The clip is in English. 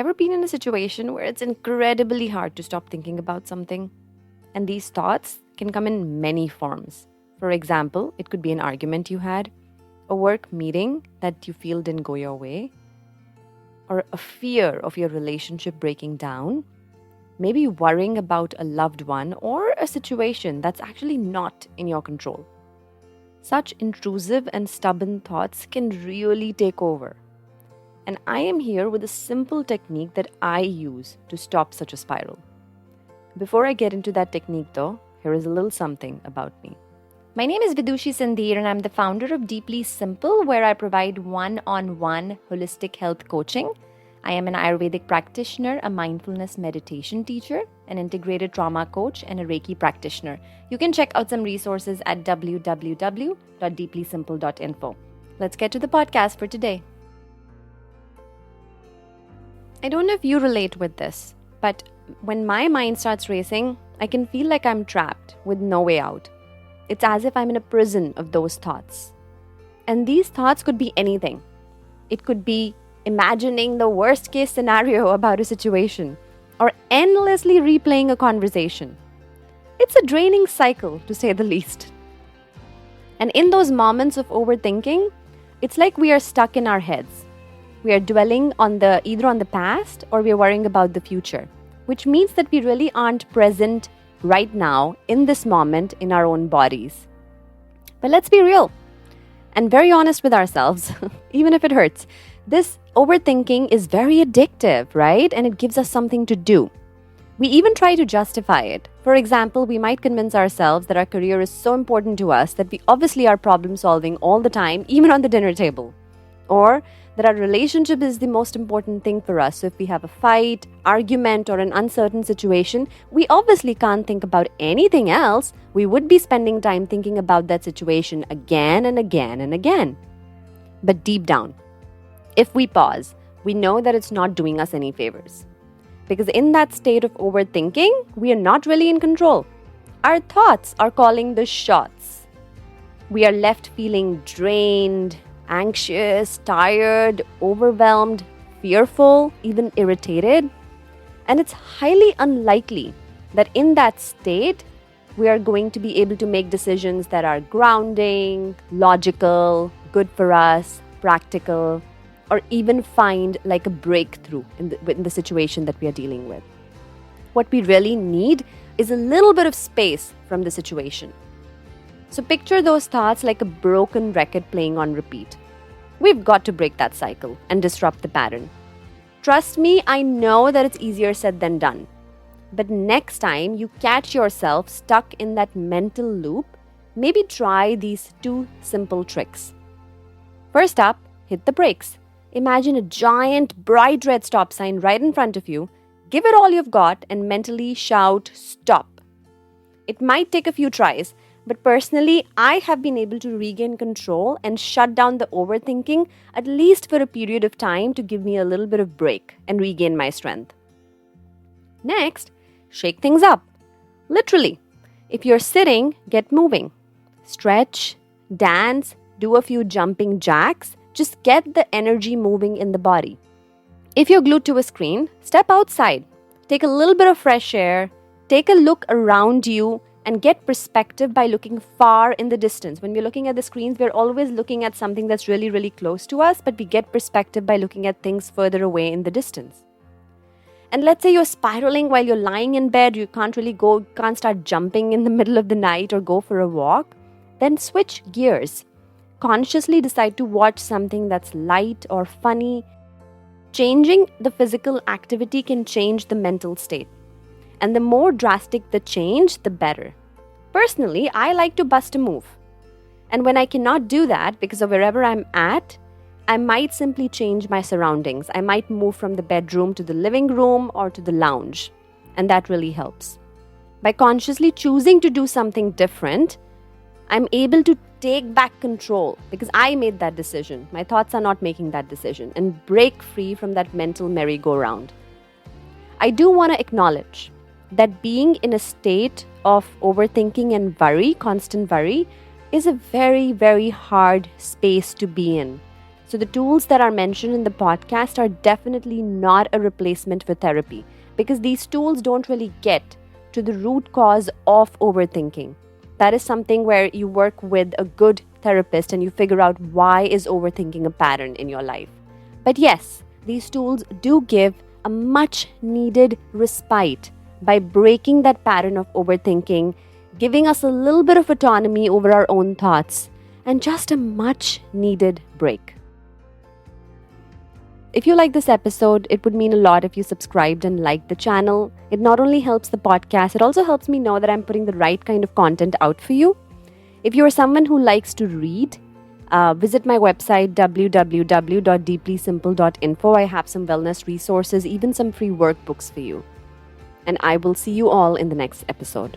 Ever been in a situation where it's incredibly hard to stop thinking about something? And these thoughts can come in many forms. For example, it could be an argument you had, a work meeting that you feel didn't go your way, or a fear of your relationship breaking down, maybe worrying about a loved one or a situation that's actually not in your control. Such intrusive and stubborn thoughts can really take over. And I am here with a simple technique that I use to stop such a spiral. Before I get into that technique though, here is a little something about me. My name is Vidushi Sandhir and I'm the founder of Deeply Simple, where I provide one-on-one holistic health coaching. I am an Ayurvedic practitioner, a mindfulness meditation teacher, an integrated trauma coach, and a Reiki practitioner. You can check out some resources at www.deeplysimple.info. Let's get to the podcast for today. I don't know if you relate with this, but when my mind starts racing, I can feel like I'm trapped with no way out. It's as if I'm in a prison of those thoughts. And these thoughts could be anything. It could be imagining the worst case scenario about a situation or endlessly replaying a conversation. It's a draining cycle, to say the least. And in those moments of overthinking, it's like we are stuck in our heads. We are dwelling on either on the past or we are worrying about the future, which means that we really aren't present right now in this moment in our own bodies. But let's be real and very honest with ourselves, even if it hurts. This overthinking is very addictive, right? And it gives us something to do. We even try to justify it. For example, we might convince ourselves that our career is so important to us that we obviously are problem solving all the time, even on the dinner table. Or that our relationship is the most important thing for us. So if we have a fight, argument, or an uncertain situation, we obviously can't think about anything else. We would be spending time thinking about that situation again and again and again. But deep down, if we pause, we know that it's not doing us any favors. Because in that state of overthinking, we are not really in control. Our thoughts are calling the shots. We are left feeling drained, anxious, tired, overwhelmed, fearful, even irritated. And it's highly unlikely that in that state, we are going to be able to make decisions that are grounding, logical, good for us, practical, or even find like a breakthrough in the situation that we are dealing with. What we really need is a little bit of space from the situation. So picture those thoughts like a broken record playing on repeat. We've got to break that cycle and disrupt the pattern. Trust me, I know that it's easier said than done. But next time you catch yourself stuck in that mental loop, maybe try these 2 simple tricks. First up, hit the brakes. Imagine a giant bright red stop sign right in front of you. Give it all you've got and mentally shout, "Stop." It might take a few tries, but personally, I have been able to regain control and shut down the overthinking at least for a period of time to give me a little bit of break and regain my strength. Next, shake things up. Literally, if you're sitting, get moving. Stretch, dance, do a few jumping jacks. Just get the energy moving in the body. If you're glued to a screen, step outside. Take a little bit of fresh air. Take a look around you and get perspective by looking far in the distance. When we're looking at the screens, we're always looking at something that's really, really close to us, but we get perspective by looking at things further away in the distance. And let's say you're spiraling while you're lying in bed, you can't start jumping in the middle of the night or go for a walk, then switch gears. Consciously decide to watch something that's light or funny. Changing the physical activity can change the mental state. And the more drastic the change, the better. Personally, I like to bust a move. And when I cannot do that because of wherever I'm at, I might simply change my surroundings. I might move from the bedroom to the living room or to the lounge. And that really helps. By consciously choosing to do something different, I'm able to take back control because I made that decision. My thoughts are not making that decision, and break free from that mental merry-go-round. I do want to acknowledge that being in a state of overthinking and worry, constant worry, is a very, very hard space to be in. So So the tools that are mentioned in the podcast are definitely not a replacement for therapy, because these tools don't really get to the root cause of overthinking. That is something where you work with a good therapist and you figure out why is overthinking a pattern in your life. But yes, these tools do give a much needed respite by breaking that pattern of overthinking, giving us a little bit of autonomy over our own thoughts, and just a much needed break. If you like this episode, it would mean a lot if you subscribed and liked the channel. It not only helps the podcast, it also helps me know that I'm putting the right kind of content out for you. If you are someone who likes to read, visit my website www.deeplysimple.info. I have some wellness resources, even some free workbooks for you. And I will see you all in the next episode.